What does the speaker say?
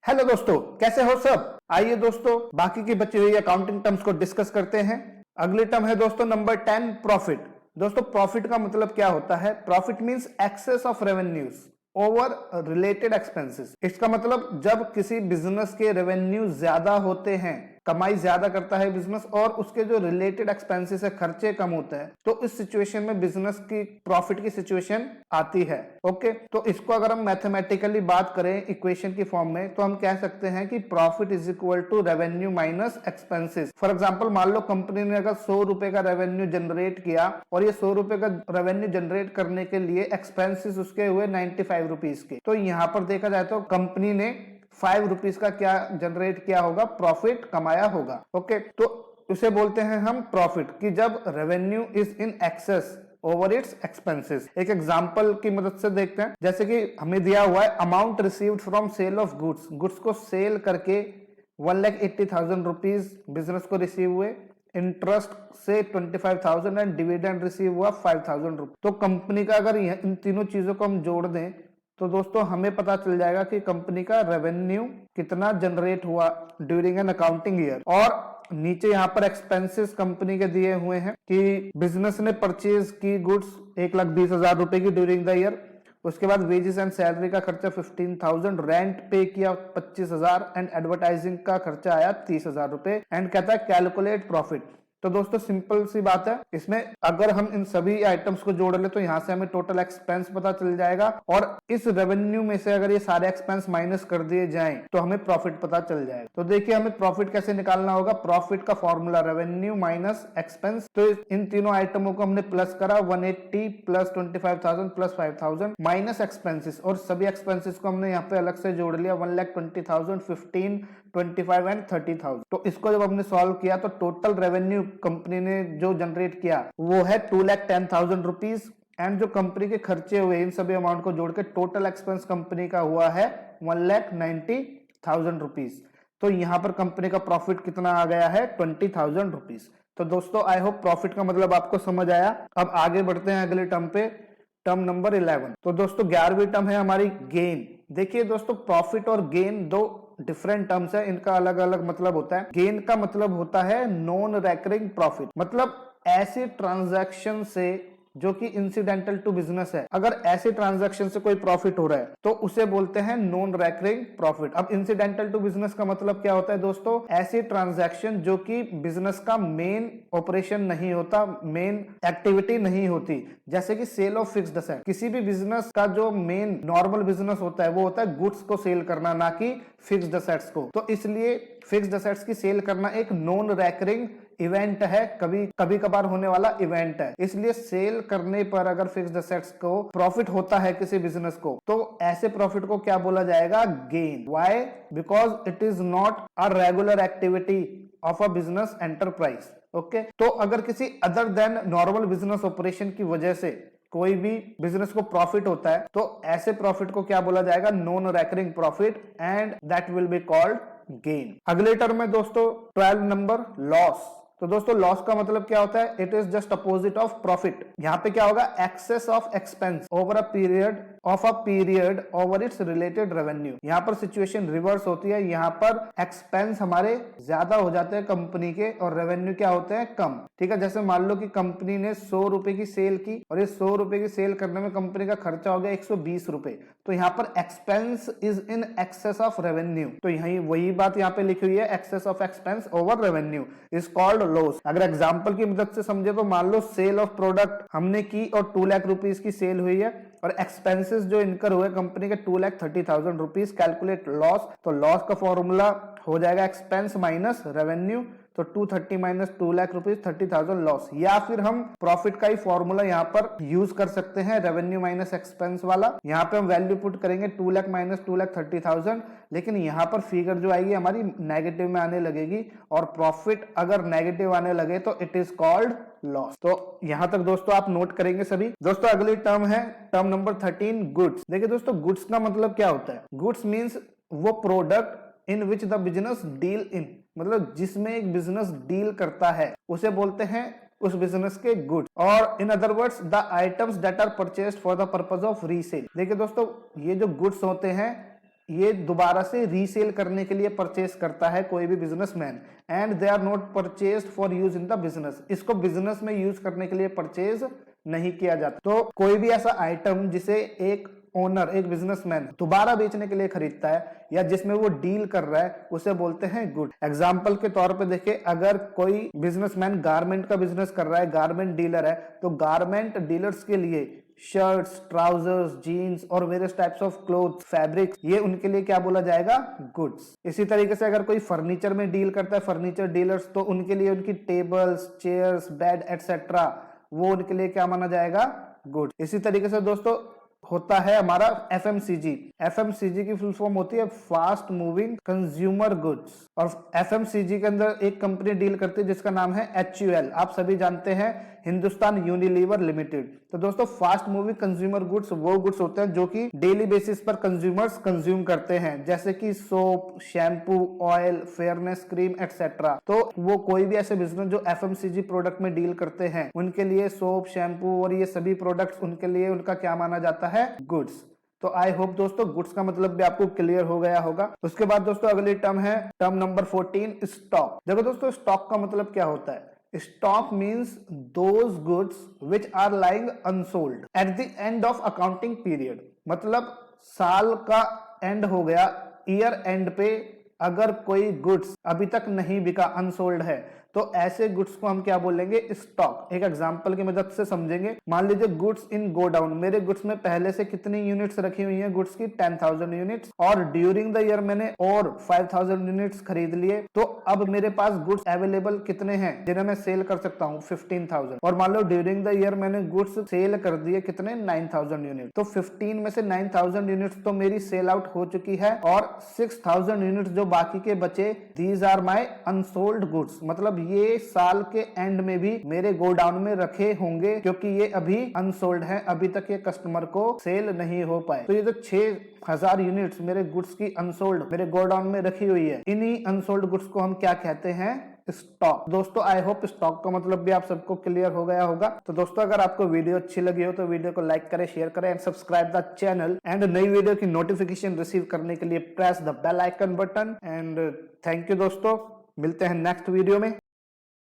Hello दोस्तों, कैसे हो सब। आइए दोस्तों, बाकी की बची हुई अकाउंटिंग टर्म्स को डिस्कस करते हैं। अगली टर्म है दोस्तों नंबर 10, प्रॉफिट। दोस्तों प्रॉफिट का मतलब क्या होता है? Profit means excess of revenues over related expenses. इसका मतलब जब किसी बिजनेस के रेवेन्यू ज्यादा होते हैं, कमाई ज्यादा करता है बिजनेस और उसके जो रिलेटेड एक्सपेंसेस है, खर्चे कम होते हैं, तो इस सिचुएशन में बिजनेस की प्रॉफिट की सिचुएशन आती है। ओके, तो इसको अगर हम मैथमेटिकली बात करें इक्वेशन की फॉर्म में, तो हम कह सकते हैं कि profit is equal to revenue minus expenses. For example, मान लो कंपनी ने अगर 100 रुपए का रेवेन्यू जनरेट किया और ये 100 रुपए का रेवेन्यू जनरेट करने के लिए एक्सपेंसेस उसके हुए 95 रुपीज के, तो यहां पर देखा जाए तो कंपनी ने 5 रुपीज का क्या जनरेट किया होगा? प्रॉफिट कमाया होगा। ओके, तो उसे बोलते हैं हम प्रॉफिट, कि जब revenue is in access over it's expenses. एक एग्जांपल की मदद से देखते हैं, जैसे कि हमें दिया हुआ है amount received from sale of goods. Goods को सेल करके 1,80,000 रुपीज बिजनेस को रिसीव हुए, इंटरेस्ट से 25,000 एंड डिविडेंड रिसीव हुआ 5,000 रुपीज। तो कंपनी का अगर इन तीनों चीजों को हम जोड़ दें तो दोस्तों हमें पता चल जाएगा कि कंपनी का रेवेन्यू कितना जनरेट हुआ ड्यूरिंग एन अकाउंटिंग ईयर। और नीचे यहाँ पर एक्सपेंसेस कंपनी के दिए हुए हैं कि बिजनेस ने परचेज की गुड्स 1,20,000 रुपए की ड्यूरिंग द ईयर। उसके बाद वेजेस एंड सैलरी का खर्चा 15,000, रेंट पे किया 25,000 एंड एडवर्टाइजिंग का खर्चा आया 30,000 रुपए। एंड कहता है कैलकुलेट प्रॉफिट। तो दोस्तों सिंपल सी बात है, इसमें अगर हम इन सभी आइटम्स को जोड़ ले तो यहां से हमें टोटल एक्सपेंस पता चल जाएगा और इस रेवेन्यू में से अगर ये सारे एक्सपेंस माइनस कर दिए जाएं तो हमें प्रॉफिट पता चल जाएगा। तो देखिए हमें प्रॉफिट कैसे निकालना होगा। प्रॉफिट का फॉर्मूला रेवेन्यू माइनस एक्सपेंस। तो इन तीनों आइटमों को हमने प्लस करा, 180 प्लस 25,000 प्लस 5,000 माइनस एक्सपेंसेस, और सभी एक्सपेंसेस को हमने यहाँ पे अलग से जोड़ लिया, 1,20,000, 15, 25 एंड 30,000। तो इसको जब हमने सॉल्व किया तो टोटल रेवेन्यू कंपनी ने जो जनरेट किया वो है 2,10,000 रुपीज। एंड जो कंपनी के खर्चे हुए इन सभी अमाउंट को जोड़ के टोटल एक्सपेंस कंपनी का हुआ है 1,90,000 रुपीज। तो यहां पर कंपनी का प्रॉफिट कितना आ गया है? 20,000 रुपीज। तो दोस्तों आई होप प्रॉफिट का मतलब आपको समझ आया। अब आगे बढ़ते हैं अगले टर्म पे, टर्म नंबर 11। तो दोस्तों 11वीं टर्म है हमारी गेन। देखिए दोस्तों, प्रॉफिट और गेन दो डिफरेंट टर्म्स है, इनका अलग अलग मतलब होता है। गेन का मतलब होता है नॉन रेकरिंग प्रॉफिट, मतलब ऐसे ट्रांजैक्शन से जो कि इंसिडेंटल टू बिजनेस है। अगर ऐसे ट्रांजैक्शन से कोई प्रॉफिट हो रहा है तो उसे बोलते हैं नॉन रेकरिंग प्रॉफिट। अब इंसिडेंटल टू बिजनेस का मतलब क्या होता है दोस्तों? ऐसी ट्रांजैक्शन जो कि बिजनेस का मेन ऑपरेशन नहीं होता, मेन एक्टिविटी नहीं होती, जैसे कि सेल ऑफ फिक्स्ड असेट। किसी भी बिजनेस का जो मेन नॉर्मल बिजनेस होता है वो होता है गुड्स को सेल करना, ना कि फिक्स्ड असेट्स को। तो इसलिए फिक्स्ड असेट्स की सेल करना एक नॉन रेकरिंग इवेंट है, कभी कभार होने वाला इवेंट है। इसलिए सेल करने पर अगर फिक्स्ड असेट्स को प्रॉफिट होता है किसी बिजनेस को, तो ऐसे प्रॉफिट को क्या बोला जाएगा? Gain. Why? Because it is not a regular activity of a business enterprise. Okay, तो अगर किसी other than normal business operation की वजह से कोई भी बिजनेस को प्रॉफिट होता है तो ऐसे प्रॉफिट को क्या बोला जाएगा? Non recurring profit, and that will be called gain. अगले टर्म में दोस्तों 12 नंबर, लॉस। तो दोस्तों लॉस का मतलब क्या होता है? It is just opposite of profit. यहां पे क्या होगा? Excess of expense over a period over its related revenue. यहां पर सिचुएशन रिवर्स होती है, यहां पर एक्सपेंस हमारे ज्यादा हो जाते हैं कंपनी के और रेवेन्यू क्या होते हैं? कम। ठीक है, जैसे मान लो कि कंपनी ने 100 रुपए की सेल की और ये 100 रुपए की सेल करने में कंपनी का खर्चा हो गया 120 रुपए, तो यहां पर expense is in excess of revenue. तो यही वही बात यहां पे लिखी हुई है, excess of expense over revenue is called loss. अगर एग्जांपल की मदद से समझे तो मान लो सेल ऑफ प्रोडक्ट हमने की और 2 लाख रुपीस की सेल हुई है और एक्सपेंसेस जो इनकर हुए कंपनी के 2,30,000 रुपीस। Calculate loss. तो लॉस का फॉर्मूला हो जाएगा एक्सपेंस माइनस रेवेन्यू। तो 230 माइनस 2 लाख रुपीज, 30,000 लॉस। या फिर हम प्रॉफिट का ही फॉर्मूला यहाँ पर यूज कर सकते हैं, रेवेन्यू माइनस एक्सपेंस वाला। यहाँ पे हम वैल्यू पुट करेंगे 2 लाख माइनस 2,30,000, लेकिन यहाँ पर फिगर जो आएगी हमारी नेगेटिव में आने लगेगी और प्रॉफिट अगर नेगेटिव आने लगे तो इट इज कॉल्ड लॉस। तो यहां तक दोस्तों आप नोट करेंगे सभी। दोस्तों अगली टर्म है टर्म नंबर 13, गुड्स। देखिए दोस्तों गुड्स का मतलब क्या होता है? गुड्स मींस वो product in which the business deal in, मतलब जिसमें एक बिजनेस डील करता है उसे बोलते हैं उस बिजनेस के गुड्स। और in other words the items that are purchased for the purpose of resale. देखिए दोस्तों ये जो गुड्स होते हैं ये दोबारा से रीसेल करने के लिए परचेस करता है कोई भी businessman, and they are not purchased for use in the business. इसको बिजनेस में यूज करने के लिए परचेज नहीं किया जाता। तो कोई भी ऐसा आइटम जिसे एक ओनर, एक बिजनेसमैन दोबारा बेचने के लिए खरीदता है या जिसमें वो डील कर रहा है, उसे बोलते हैं गुड। एग्जाम्पल के तौर पे देखिए, अगर कोई बिजनेसमैन गारमेंट का बिजनेस कर रहा है, गारमेंट डीलर है, तो गारमेंट डीलर्स के लिए शर्ट्स, ट्राउजर्स, जीन्स और various types of cloth, fabric, ये उनके लिए क्या बोला जाएगा? गुड्स। इसी तरीके से अगर कोई फर्नीचर में डील करता है, फर्नीचर डीलर्स, तो उनके लिए उनकी टेबल्स, चेयर्स, बेड एटसेट्रा, वो उनके लिए क्या माना जाएगा? गुड। इसी तरीके से दोस्तों होता है हमारा एफएमसीजी। एफएमसीजी की फुल फॉर्म होती है फास्ट मूविंग कंज्यूमर गुड्स, और एफएमसीजी के अंदर एक कंपनी डील करती है जिसका नाम है HUL। आप सभी जानते हैं, हिंदुस्तान यूनिलीवर लिमिटेड। तो दोस्तों फास्ट मूविंग कंज्यूमर गुड्स वो गुड्स होते हैं जो कि डेली बेसिस पर कंज्यूमर्स कंज्यूम करते हैं, जैसे कि soap, shampoo, oil, fairness cream etcetera. तो वो कोई भी ऐसे बिजनेस जो एफएमसीजी प्रोडक्ट में डील करते हैं, उनके लिए सोप, शैम्पू और ये सभी प्रोडक्ट्स, उनके लिए उनका क्या माना जाता है? गुड्स। तो आई होप दोस्तों गुड्स का मतलब भी आपको क्लियर हो गया होगा। उसके बाद दोस्तों अगली टर्म है टर्म नंबर 14, स्टॉक। देखो दोस्तों, स्टॉक का मतलब क्या होता है? Stock means those goods which are lying unsold at the end of accounting period. मतलब साल का एंड हो गया, ईयर एंड पे अगर कोई गुड्स अभी तक नहीं बिका, अनसोल्ड है, तो ऐसे गुड्स को हम क्या बोलेंगे? स्टॉक। एक एग्जांपल की मदद से समझेंगे। मान लीजिए गुड्स इन गोडाउन, मेरे गुड्स में पहले से कितनी यूनिट्स रखी हुई हैं? गुड्स की 10,000 यूनिट्स, और ड्यूरिंग द ईयर मैंने और 5,000 यूनिट्स खरीद लिए। तो अब मेरे पास गुड्स अवेलेबल कितने हैं जिन्हें मैं सेल कर सकता हूं? 15,000। और मान लो ड्यूरिंग द ईयर मैंने गुड्स सेल कर दिए कितने? 9,000 यूनिट। तो 15 में से 9,000 यूनिट्स तो मेरी सेल आउट हो चुकी है, और 6,000 यूनिट्स जो बाकी के बचे, these are my unsold goods. मतलब ये साल के एंड में भी मेरे गोडाउन में रखे होंगे, क्योंकि ये अभी अनसोल्ड है, अभी तक ये कस्टमर को सेल नहीं हो पाए। तो ये जो 6,000 यूनिट्स मेरे गुड्स की अनसोल्ड मेरे गोडाउन में रखी हुई है, इन्हीं अनसोल्ड गुड्स को हम क्या कहते हैं? स्टॉक। दोस्तों आई होप स्टॉक का मतलब भी आप सबको क्लियर हो गया होगा। तो दोस्तों अगर आपको वीडियो अच्छी लगी हो तो वीडियो को लाइक करें, शेयर करें and subscribe the channel, and नई वीडियो की नोटिफिकेशन रिसीव करने के लिए press the bell icon button. And thank you दोस्तों, मिलते हैं नेक्स्ट वीडियो में।